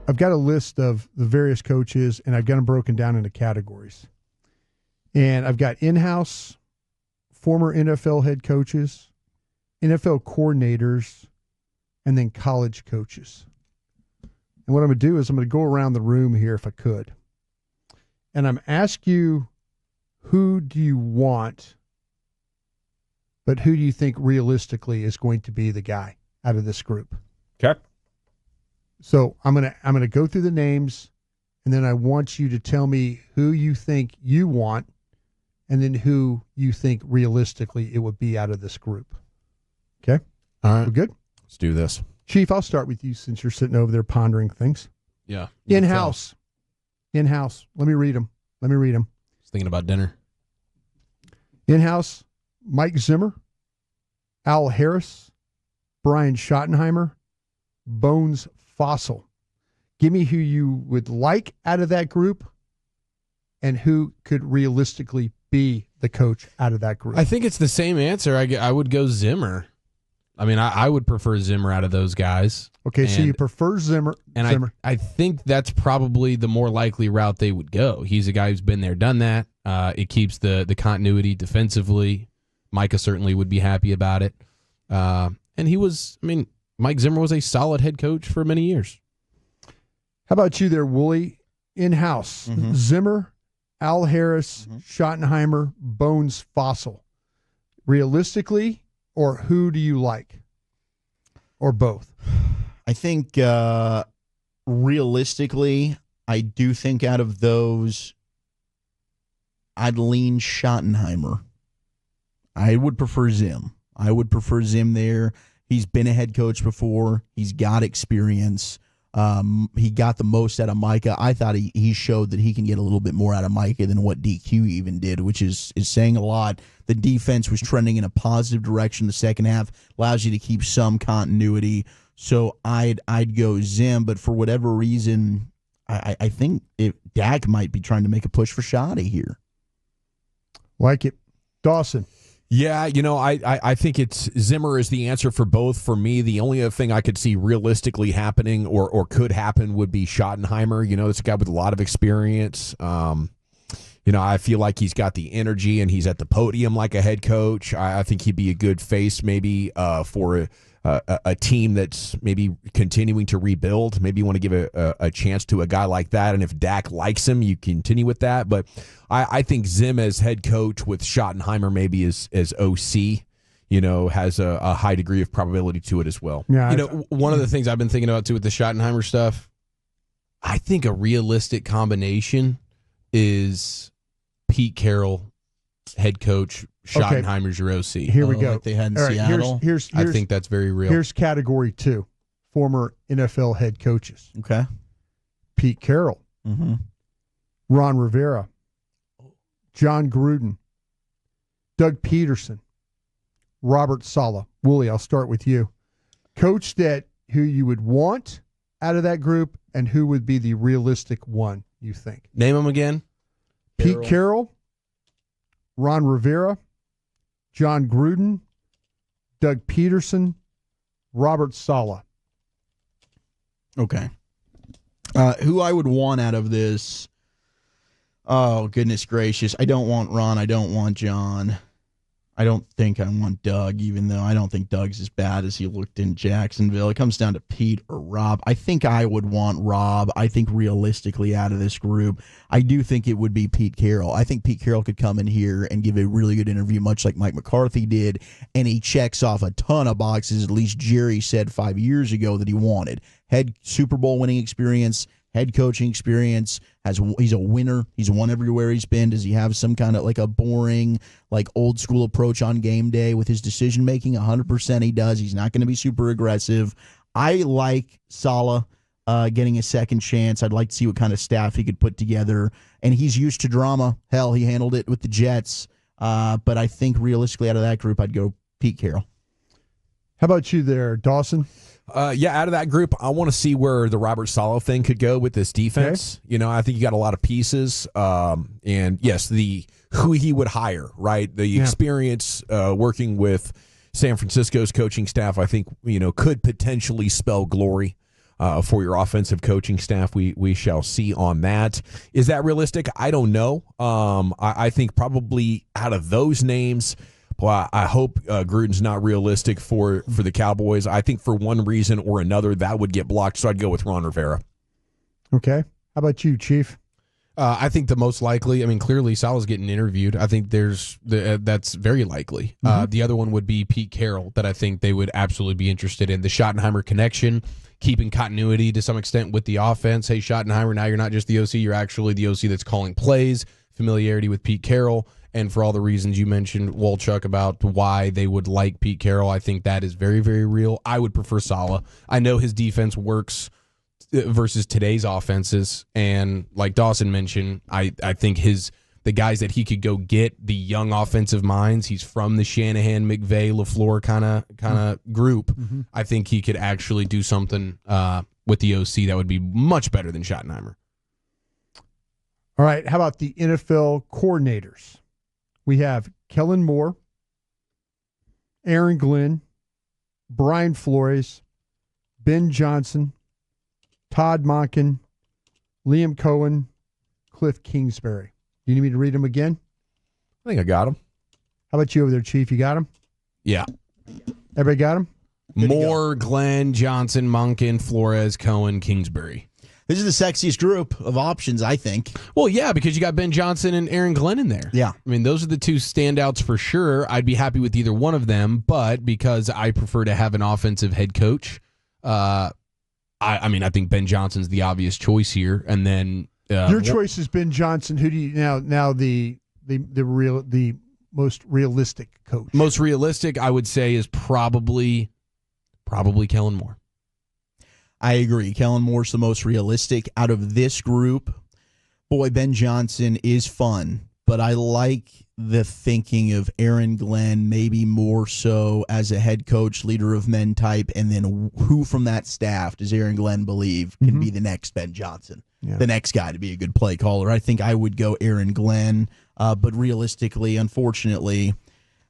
I've got a list of the various coaches, and I've got them broken down into categories. And I've got in-house, former NFL head coaches, NFL coordinators, and then college coaches. And what I'm going to do is I'm going to go around the room here if I could. And I'm ask you, who do you want, but who do you think realistically is going to be the guy out of this group? Okay. So I'm gonna go through the names, and then I want you to tell me who you think you want, and then who you think realistically it would be out of this group. Okay? All right. We're good? Let's do this. Chief, I'll start with you since you're sitting over there pondering things. Yeah. In-house. In-house. Let me read them. Just thinking about dinner. In-house, Mike Zimmer, Al Harris, Brian Schottenheimer, Bones Fossil. Give me who you would like out of that group and who could realistically be the coach out of that group. I think it's the same answer. I would go Zimmer. I mean, I would prefer Zimmer out of those guys. Okay, so you prefer Zimmer. And Zimmer. I think that's probably the more likely route they would go. He's a guy who's been there, done that. It keeps the continuity defensively. Micah certainly would be happy about it. And he was, I mean, Mike Zimmer was a solid head coach for many years. How about you there, Wooly? In-house, Zimmer, Al Harris, Schottenheimer, Bones Fossil. Realistically, or who do you like? Or both? I think realistically, I do think out of those, I'd lean Schottenheimer. I would prefer Zim. I would prefer Zim there. He's been a head coach before. He's got experience. He got the most out of Micah. I thought he showed that he can get a little bit more out of Micah than what DQ even did, which is saying a lot. The defense was trending in a positive direction the second half, allows you to keep some continuity. So I'd go Zim, but for whatever reason, I think Dak might be trying to make a push for Shoddy here. Like it. Dawson. Yeah, I think it's Zimmer is the answer for both. For me, the only other thing I could see realistically happening or could happen would be Schottenheimer. It's a guy with a lot of experience. I feel like he's got the energy and he's at the podium like a head coach. I think he'd be a good face maybe for a team that's maybe continuing to rebuild. Maybe you want to give a chance to a guy like that, and if Dak likes him, you continue with that. But I think Zim as head coach with Schottenheimer maybe as OC, has a high degree of probability to it as well. Yeah, one of the things I've been thinking about too with the Schottenheimer stuff, I think a realistic combination is Pete Carroll, head coach, Schottenheimer's your OC. Here we go. Like they had in All right, Seattle. I think that's very real. Here's category 2, former NFL head coaches. Okay. Pete Carroll, Ron Rivera, John Gruden, Doug Peterson, Robert Saleh. Wooly, I'll start with you. Coach who you would want out of that group and who would be the realistic one, you think? Name them again. Pete Carroll, Ron Rivera, John Gruden, Doug Peterson, Robert Saleh. Okay. Who I would want out of this, oh, goodness gracious. I don't want Ron. I don't want John. I don't think I want Doug, even though I don't think Doug's as bad as he looked in Jacksonville. It comes down to Pete or Rob. I think I would want Rob. I think realistically out of this group, I do think it would be Pete Carroll. I think Pete Carroll could come in here and give a really good interview, much like Mike McCarthy did, and he checks off a ton of boxes, at least Jerry said 5 years ago that he wanted. Head Super Bowl winning experience, head coaching experience, he's a winner. He's won everywhere he's been. Does he have some kind of like a boring, like old school approach on game day with his decision making? 100% he does. He's not going to be super aggressive. I like Saleh getting a second chance. I'd like to see what kind of staff he could put together. And he's used to drama. Hell, he handled it with the Jets. But I think realistically out of that group, I'd go Pete Carroll. How about you there, Dawson? Out of that group, I want to see where the Robert Saleh thing could go with this defense. Okay. I think you got a lot of pieces. And yes, who he would hire, right? The experience working with San Francisco's coaching staff, I think, could potentially spell glory. for your offensive coaching staff. We shall see on that. Is that realistic? I don't know. I think probably out of those names, well, I hope Gruden's not realistic for the Cowboys. I think for one reason or another that would get blocked, so I'd go with Ron Rivera. Okay. How about you, Chief? I think the most likely, I mean, clearly Salah's getting interviewed. I think that's very likely. The other one would be Pete Carroll, that I think they would absolutely be interested in. The Schottenheimer connection, keeping continuity to some extent with the offense. Hey, Schottenheimer, now you're not just the OC, you're actually the OC that's calling plays, familiarity with Pete Carroll. And for all the reasons you mentioned, Wolchuk, about why they would like Pete Carroll, I think that is very, very real. I would prefer Salah. I know his defense works versus today's offenses, and like Dawson mentioned, I think the guys that he could go get, the young offensive minds, he's from the Shanahan, McVay, LaFleur kind of group. I think he could actually do something with the OC that would be much better than Schottenheimer. All right, how about the NFL coordinators? We have Kellen Moore, Aaron Glenn, Brian Flores, Ben Johnson, Todd Monken, Liam Cohen, Cliff Kingsbury. Do you need me to read them again? I think I got them. How about you over there, Chief? You got them? Yeah. Everybody got them? Moore, Glenn, Johnson, Monken, Flores, Cohen, Kingsbury. This is the sexiest group of options, I think. Well, yeah, because you got Ben Johnson and Aaron Glenn in there. Yeah. I mean, those are the two standouts for sure. I'd be happy with either one of them, but because I prefer to have an offensive head coach, I think Ben Johnson's the obvious choice here. And then your choice has been Johnson. Who do you now the most realistic coach? Most realistic, I would say, is probably Kellen Moore. I agree. Kellen Moore's the most realistic out of this group. Boy, Ben Johnson is fun, but I like the thinking of Aaron Glenn maybe more so as a head coach, leader of men type, and then who from that staff does Aaron Glenn believe can be the next Ben Johnson, the next guy to be a good play caller? I think I would go Aaron Glenn, but realistically, unfortunately,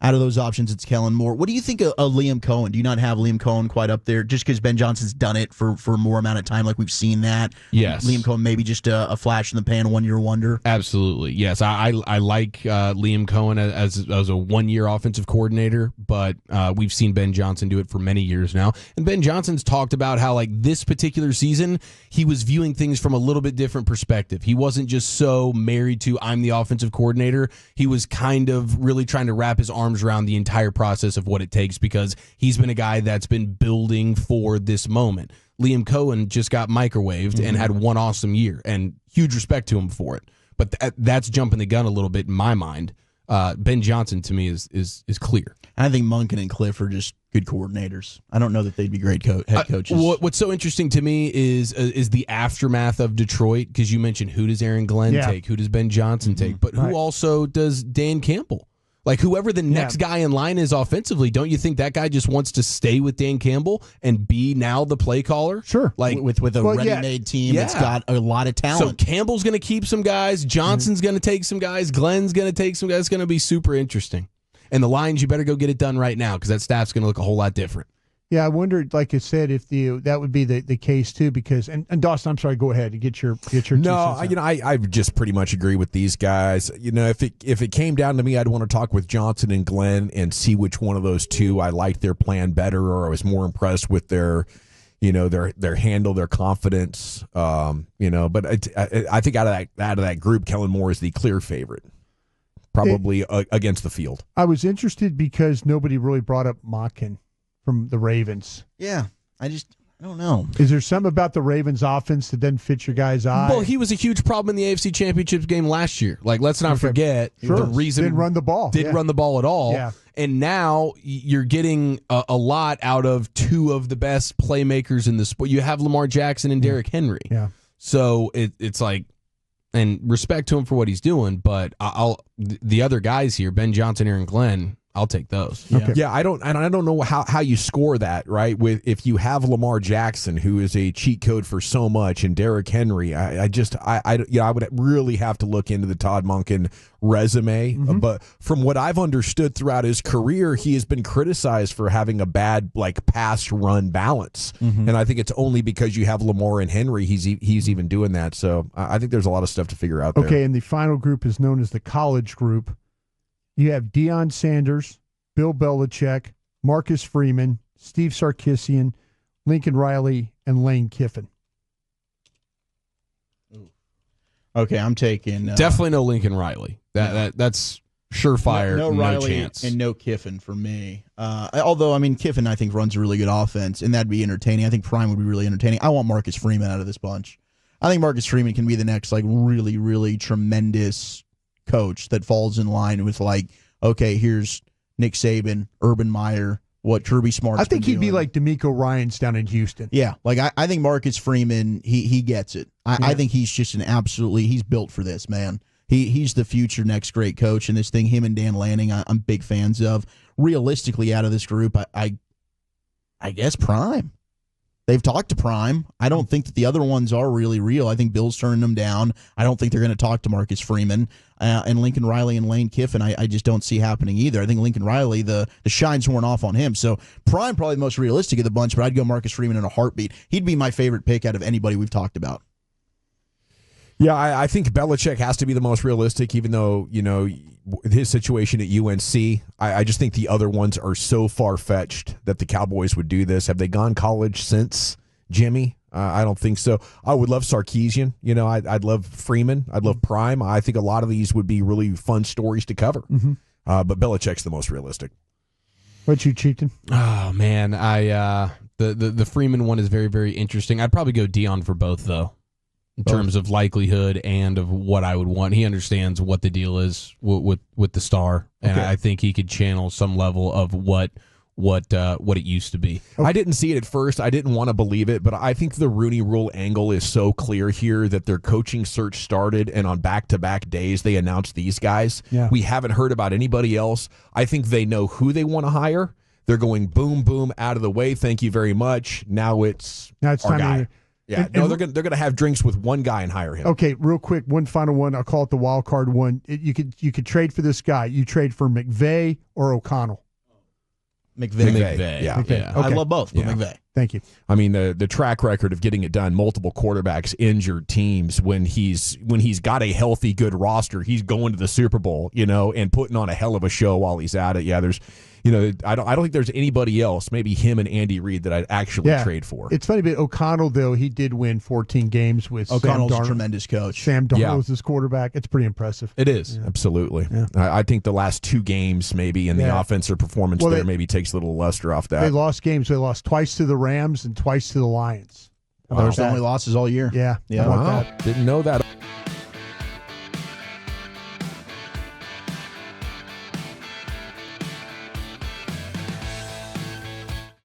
out of those options, it's Kellen Moore. What do you think of Liam Cohen? Do you not have Liam Cohen quite up there just because Ben Johnson's done it for more amount of time, like we've seen that? Yes. Liam Cohen maybe just a flash in the pan, one-year wonder? Absolutely. Yes, I like Liam Cohen as a one-year offensive coordinator, but we've seen Ben Johnson do it for many years now. And Ben Johnson's talked about how, like, this particular season, he was viewing things from a little bit different perspective. He wasn't just so married to, I'm the offensive coordinator. He was kind of really trying to wrap his arms around the entire process of what it takes, because he's been a guy that's been building for this moment. Liam Cohen just got microwaved and had one awesome year, and huge respect to him for it. But that's jumping the gun a little bit in my mind. Ben Johnson to me is clear. I think Monken and Cliff are just good coordinators. I don't know that they'd be great head coaches. What's so interesting to me is the aftermath of Detroit, because you mentioned, who does Aaron Glenn take? Who does Ben Johnson take? But who also does Dan Campbell? Like, whoever the next guy in line is offensively, don't you think that guy just wants to stay with Dan Campbell and be now the play caller? Sure. Like with a ready-made team that's got a lot of talent. So Campbell's going to keep some guys. Johnson's going to take some guys. Glenn's going to take some guys. It's going to be super interesting. And the Lions, you better go get it done right now, because that staff's going to look a whole lot different. Yeah, I wondered, like I said, if that would be the case too, because and Dawson, I'm sorry, go ahead and get your No, I just pretty much agree with these guys. If it came down to me, I'd want to talk with Johnson and Glenn and see which one of those two I liked their plan better, or I was more impressed with their handle, their confidence. But I think out of that group, Kellen Moore is the clear favorite, probably against the field. I was interested because nobody really brought up Monken from the Ravens. Yeah, I don't know. Is there something about the Ravens offense that doesn't fit your guy's eye? Well, he was a huge problem in the AFC Championship game last year. Like, let's not forget the reason didn't run the ball. Didn't run the ball at all. Yeah. And now you're getting a lot out of two of the best playmakers in the sport. You have Lamar Jackson and Derrick Henry. Yeah. So it's like, and respect to him for what he's doing, but the other guys here, Ben Johnson, Aaron Glenn, I'll take those. Okay. Yeah, I don't know how you score that, right? With if you have Lamar Jackson, who is a cheat code for so much, and Derrick Henry, I would really have to look into the Todd Monken resume. But from what I've understood throughout his career, he has been criticized for having a bad pass run balance, and I think it's only because you have Lamar and Henry he's even doing that. So I think there's a lot of stuff to figure out there. Okay, and the final group is known as the college group. You have Deion Sanders, Bill Belichick, Marcus Freeman, Steve Sarkisian, Lincoln Riley, and Lane Kiffin. Okay, I'm taking Definitely no Lincoln Riley. That's surefire. No Riley chance. and no Kiffin for me. Although, I mean, Kiffin, I think, runs a really good offense, and that'd be entertaining. I think Prime would be really entertaining. I want Marcus Freeman out of this bunch. I think Marcus Freeman can be the next, really, really tremendous coach that falls in line with, okay, here's Nick Saban, Urban Meyer, what Kirby Smart's I think been he'd be doing. like D'Amico Ryans down in Houston. Yeah, I think Marcus Freeman, he gets it. I think he's just he's built for this, man. He's the future next great coach, and this thing, him and Dan Lanning, I'm big fans of. Realistically, out of this group, I guess Prime. They've talked to Prime. I don't think that the other ones are really real. I think Bill's turning them down. I don't think they're going to talk to Marcus Freeman. And Lincoln Riley and Lane Kiffin, I just don't see happening either. I think Lincoln Riley, the shine's worn off on him. So Prime probably the most realistic of the bunch, but I'd go Marcus Freeman in a heartbeat. He'd be my favorite pick out of anybody we've talked about. Yeah, I think Belichick has to be the most realistic, even though, his situation at UNC. I just think the other ones are so far-fetched that the Cowboys would do this. Have they gone college since, Jimmy? I don't think so. I would love Sarkisian. I'd love Freeman. I'd love Prime. I think a lot of these would be really fun stories to cover. But Belichick's the most realistic. What you cheating? Oh man, the Freeman one is very, very interesting. I'd probably go Deion for both though. In terms of likelihood and of what I would want. He understands what the deal is with the star, and I think he could channel some level of what it used to be. I didn't see it at first. I didn't want to believe it, but I think the Rooney Rule angle is so clear here that their coaching search started, and on back-to-back days they announced these guys. Yeah. We haven't heard about anybody else. I think they know who they want to hire. They're going boom, boom, out of the way. Thank you very much. Now it's our time guy. to, Yeah, they're going to have drinks with one guy and hire him. Okay, real quick, one final one. I'll call it the wild card one. You could trade for this guy. You trade for McVay or O'Connell. McVay. Yeah. Okay. I love both, but McVay. Thank you. I mean, the track record of getting it done, multiple quarterbacks, injured teams, when he's got a healthy, good roster, he's going to the Super Bowl, and putting on a hell of a show while he's at it. Yeah, there's, I don't think there's anybody else, maybe him and Andy Reid, that I'd actually trade for. It's funny, but O'Connell, though, he did win 14 games with O'Connell's Sam Darnold. a tremendous coach. Sam Darnold was his quarterback. It's pretty impressive. It is, absolutely. Yeah. I think the last two games maybe, and the offensive performance maybe takes a little luster off that. They lost games. They lost twice to the Rams and twice to the Lions. Those are the only losses all year. Yeah. Yeah. How about that? Didn't know that.